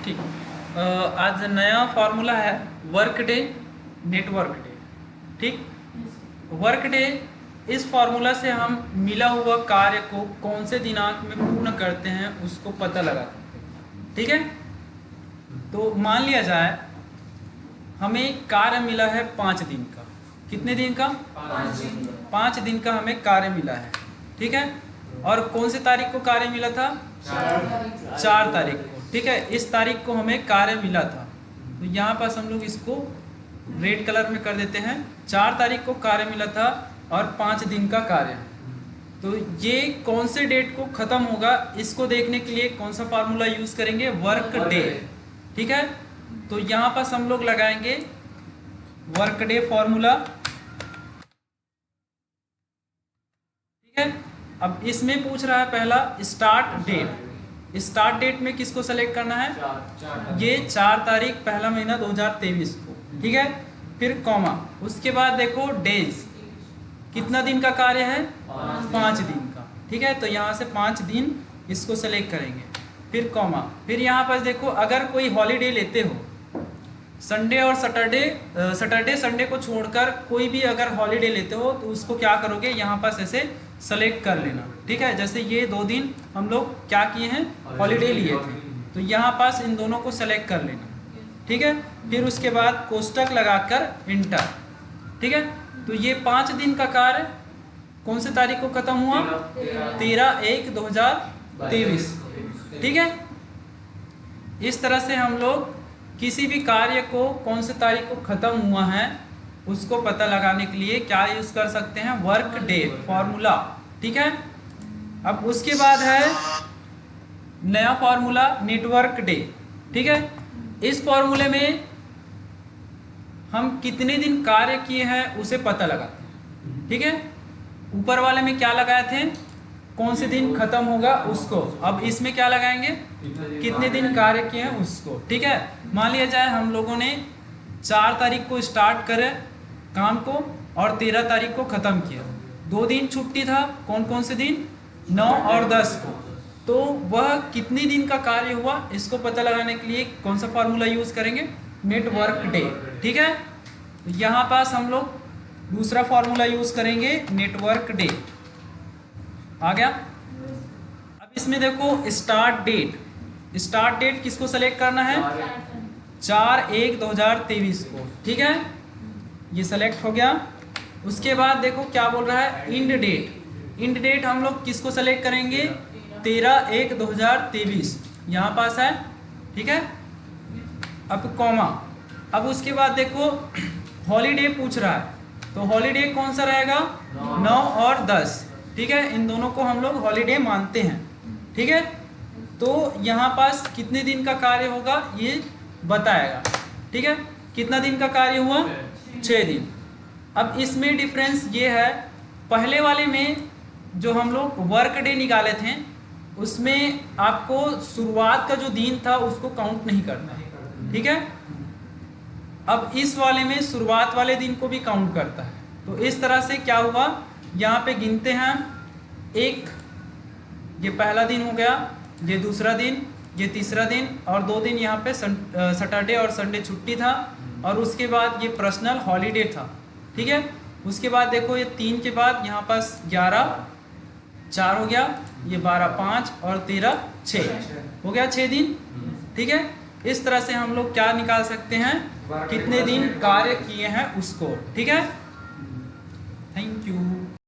ठीक। आज नया फॉर्मूला है वर्क डे नेटवर्क डे। ठीक, वर्क डे, इस फॉर्मूला से हम मिला हुआ कार्य को कौन से दिनांक में पूर्ण करते हैं उसको पता लगाते हैं। ठीक है, तो मान लिया जाए हमें कार्य मिला है 5 दिन का। कितने दिन का? 5 दिन का हमें कार्य मिला है। ठीक है, और कौन से तारीख को कार्य मिला था? 4 तारीख को। ठीक है, इस तारीख को हमें कार्य मिला था, तो यहाँ पास हम लोग इसको रेड कलर में कर देते हैं। 4 तारीख को कार्य मिला था और 5 दिन का कार्य है, तो ये कौन से डेट को खत्म होगा इसको देखने के लिए कौन सा फार्मूला यूज करेंगे? Work day. ठीक है, तो यहाँ पास हम लोग लगाएंगे वर्क डे फॉर्मूला। ठीक है, अब इसमें पूछ रहा है पहला स्टार्ट डेट। स्टार्ट डेट में किसको सेलेक्ट करना है? ये 4 तारीख पहला महीना 2023 को। ठीक है, फिर कॉमा, उसके बाद देखो डेज, कितना दिन का कार्य है? 5 दिन का। ठीक है, तो यहाँ से 5 दिन इसको सेलेक्ट करेंगे, फिर कॉमा, फिर यहाँ पर देखो अगर कोई हॉलीडे लेते हो, संडे और सैटरडे संडे को छोड़कर कोई भी अगर हॉलीडे लेते हो तो उसको क्या करोगे? यहाँ पास ऐसे सेलेक्ट कर लेना। ठीक है, जैसे ये 2 दिन हम लोग क्या किए हैं? हॉलीडे लिए थे, तो यहाँ पास इन दोनों को सेलेक्ट कर लेना। ठीक है, फिर उसके बाद कोष्टक लगाकर इंटर। ठीक है, तो ये 5 दिन का कार्य कौन से तारीख को खत्म हुआ? 13/1/2023। ठीक है, इस तरह से हम लोग किसी भी कार्य को कौन से तारीख को खत्म हुआ है उसको पता लगाने के लिए क्या यूज कर सकते हैं? Work day formula. ठीक है, अब उसके बाद है नया फॉर्मूला नेटवर्क डे। ठीक है, इस फॉर्मूले में हम कितने दिन कार्य किए हैं उसे पता लगाते हैं। ठीक है, ऊपर वाले में क्या लगाए थे? कौन से दिन खत्म होगा उसको। अब इसमें क्या लगाएंगे? कितने दिन कार्य किए हैं उसको। ठीक है, मान लिया जाए हम लोगों ने 4 तारीख को स्टार्ट करे काम को और 13 तारीख को ख़त्म किया। 2 दिन छुट्टी था, कौन कौन से दिन? 9 और 10 को। तो वह कितने दिन का कार्य हुआ इसको पता लगाने के लिए कौन सा फार्मूला यूज़ करेंगे? Network day. ठीक है, तो यहाँ पास हम लोग दूसरा फार्मूला यूज़ करेंगे नेटवर्क डे। आ गया। अब इसमें देखो स्टार्ट डेट। स्टार्ट डेट किसको सेलेक्ट करना है? 4/1/2023 को। ठीक है, ये सेलेक्ट हो गया। उसके बाद देखो क्या बोल रहा है? End date. इंड डेट हम लोग किसको सेलेक्ट करेंगे? 13/1/2023 यहाँ पास है। ठीक है, अब कॉमा, अब उसके बाद देखो हॉलीडे पूछ रहा है, तो हॉलीडे कौन सा रहेगा? 9 और 10। ठीक है, इन दोनों को हम लोग हॉलीडे मानते हैं। ठीक है, तो यहाँ पास कितने दिन का कार्य होगा ये बताएगा। ठीक है, कितना दिन का कार्य हुआ? 6 दिन। अब इसमें डिफरेंस ये है, पहले वाले में जो हम लोग वर्क डे निकाले थे उसमें आपको शुरुआत का जो दिन था उसको काउंट नहीं करना है। ठीक है, अब इस वाले में शुरुआत वाले दिन को भी काउंट करता है। तो इस तरह से क्या हुआ, यहाँ पे गिनते हैं, एक ये पहला दिन हो गया, ये दूसरा दिन, ये तीसरा दिन, और 2 दिन यहाँ पे सैटरडे और संडे छुट्टी था, और उसके बाद ये पर्सनल हॉलीडे था। ठीक है, उसके बाद देखो ये 3 के बाद यहाँ पास 11, 4 हो गया, ये 12, 5 और 13, 6 हो गया, 6 दिन। ठीक है, इस तरह से हम लोग क्या निकाल सकते हैं? कितने दिन कार्य किए हैं उसको। ठीक है, थैंक यू।